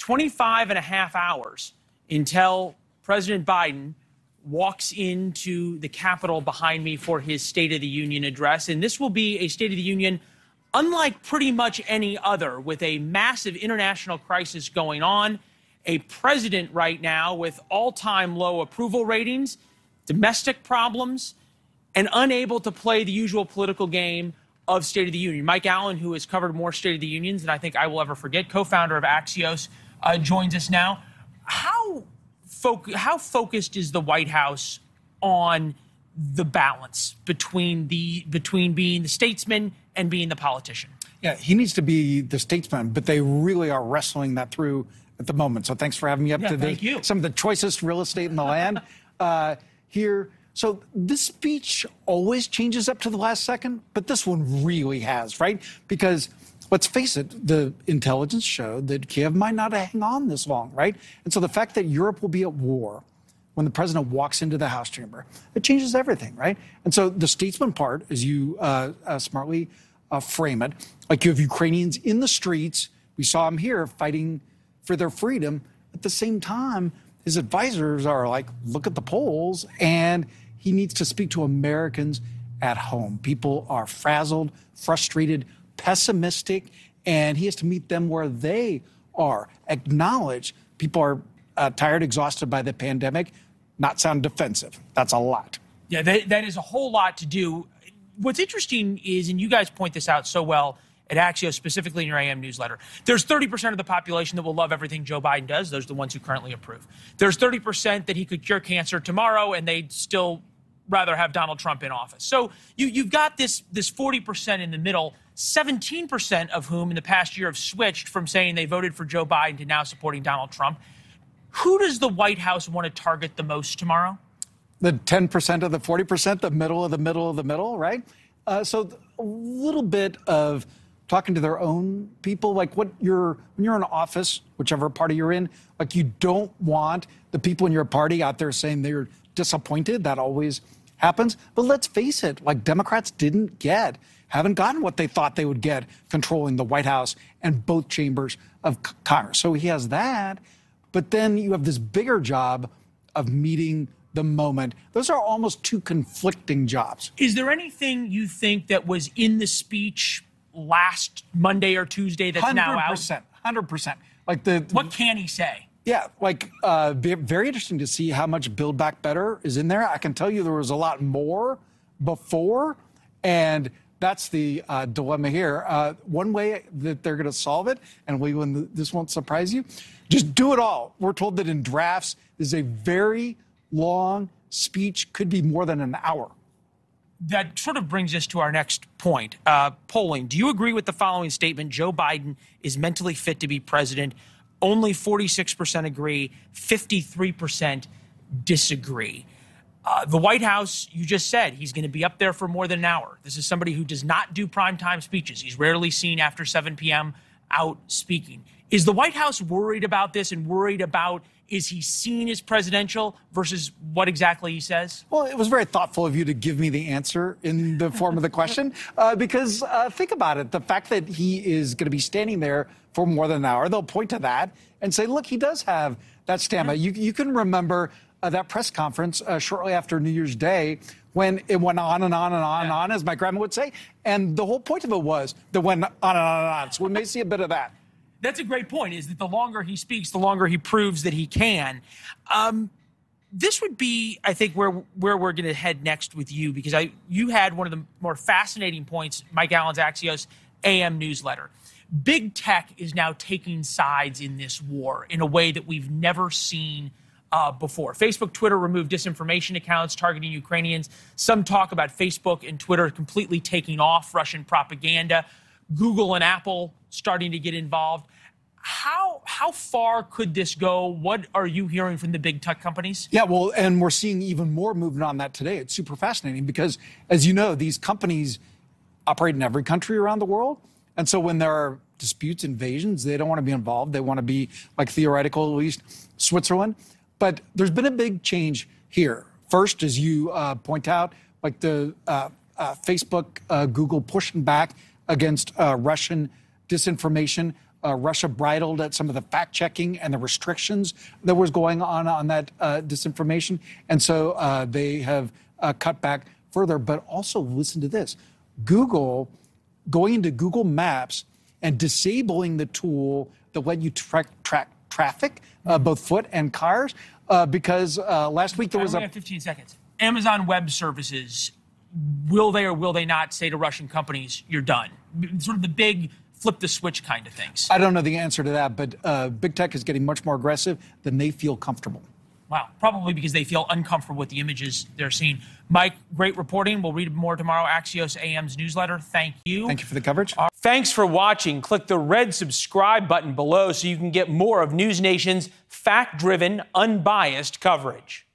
25 and a half hours until President Biden walks into the Capitol behind me for his State of the Union address. And this will be a State of the Union unlike pretty much any other, with a massive international crisis going on, a president right now with all-time low approval ratings, domestic problems, and unable to play the usual political game of State of the Union. Mike Allen, who has covered more State of the Unions than I think I will ever forget, co-founder of Axios, joins us now. How focused is the White House on the balance between being the statesman and being the politician? Yeah, he needs to be the statesman, but they really are wrestling that through at the moment. So thanks for having me up to some of the choicest real estate in the land here. So this speech always changes up to the last second, but this one really has, right? Because let's face it, the intelligence showed that Kiev might not hang on this long, right? And so the fact that Europe will be at war when the president walks into the House chamber, it changes everything, right? And so the statesman part, as you smartly frame it, like you have Ukrainians in the streets. We saw them here fighting for their freedom. At the same time, his advisors are like, look at the polls, and he needs to speak to Americans at home. People are frazzled, frustrated, pessimistic, and he has to meet them where they are. Acknowledge people are tired, exhausted by the pandemic, not sound defensive. That's a lot. Yeah, that is a whole lot to do. What's interesting is, and you guys point this out so well at Axios, specifically in your AM newsletter, there's 30% of the population that will love everything Joe Biden does. Those are the ones who currently approve. There's 30% that he could cure cancer tomorrow, and they'd still rather have Donald Trump in office. So you've got this 40% in the middle, 17% of whom in the past year have switched from saying they voted for Joe Biden to now supporting Donald Trump. Who does the White House want to target the most tomorrow? The 10% of the 40%, the middle of the middle of the middle, right? So a little bit of talking to their own people, like when you're in office, whichever party you're in, like you don't want the people in your party out there saying they're disappointed. That always happens. But let's face it, like Democrats haven't gotten what they thought they would get controlling the White House and both chambers of Congress. So he has that. But then you have this bigger job of meeting the moment. Those are almost two conflicting jobs. Is there anything you think that was in the speech last Monday or Tuesday that's now out? 100%. Like what can he say? Yeah, like very interesting to see how much Build Back Better is in there. I can tell you there was a lot more before, and that's the dilemma here. One way that they're going to solve it, and Leland, this won't surprise you, just do it all. We're told that in drafts, this is a very long speech, could be more than an hour. That sort of brings us to our next point. Polling. Do you agree with the following statement? Joe Biden is mentally fit to be president. Only 46% agree, 53% disagree. The White House, you just said, he's going to be up there for more than an hour. This is somebody who does not do primetime speeches. He's rarely seen after 7 p.m. out speaking. Is the White House worried about this and worried about, is he seen as presidential versus what exactly he says? Well, it was very thoughtful of you to give me the answer in the form of the question, because think about it. The fact that he is going to be standing there for more than an hour, they'll point to that and say, look, he does have that stamina. You can remember that press conference shortly after New Year's Day when it went on and on and on and on, as my grandma would say. And the whole point of it was that went on and on and on. So we may see a bit of that. That's a great point, is that the longer he speaks, the longer he proves that he can. This would be, I think, where we're going to head next with you, because you had one of the more fascinating points, Mike Allen's Axios AM newsletter. Big tech is now taking sides in this war in a way that we've never seen before. Facebook, Twitter removed disinformation accounts targeting Ukrainians. Some talk about Facebook and Twitter completely taking off Russian propaganda. Google and Apple starting to get involved. How far could this go? What are you hearing from the big tech companies? Yeah, well, and we're seeing even more movement on that today. It's super fascinating because, as you know, these companies operate in every country around the world. And so when there are disputes, invasions, they don't want to be involved. They want to be, like, theoretical, at least, Switzerland. But there's been a big change here. First, as you point out, like the Facebook, Google pushing back against Russian disinformation. Russia bridled at some of the fact-checking and the restrictions that was going on that disinformation. And so they have cut back further. But also, listen to this. Google going into Google Maps and disabling the tool that let you track traffic, both foot and cars, because last week there was we have 15 seconds. Amazon Web Services, will they or will they not say to Russian companies, you're done? Sort of the big flip the switch kind of things. I don't know the answer to that, but big tech is getting much more aggressive than they feel comfortable. Wow, probably because they feel uncomfortable with the images they're seeing. Mike, great reporting. We'll read more tomorrow. Axios AM's newsletter. Thank you. Thank you for the coverage. Thanks for watching. Click the red subscribe button below so you can get more of NewsNation's fact-driven, unbiased coverage.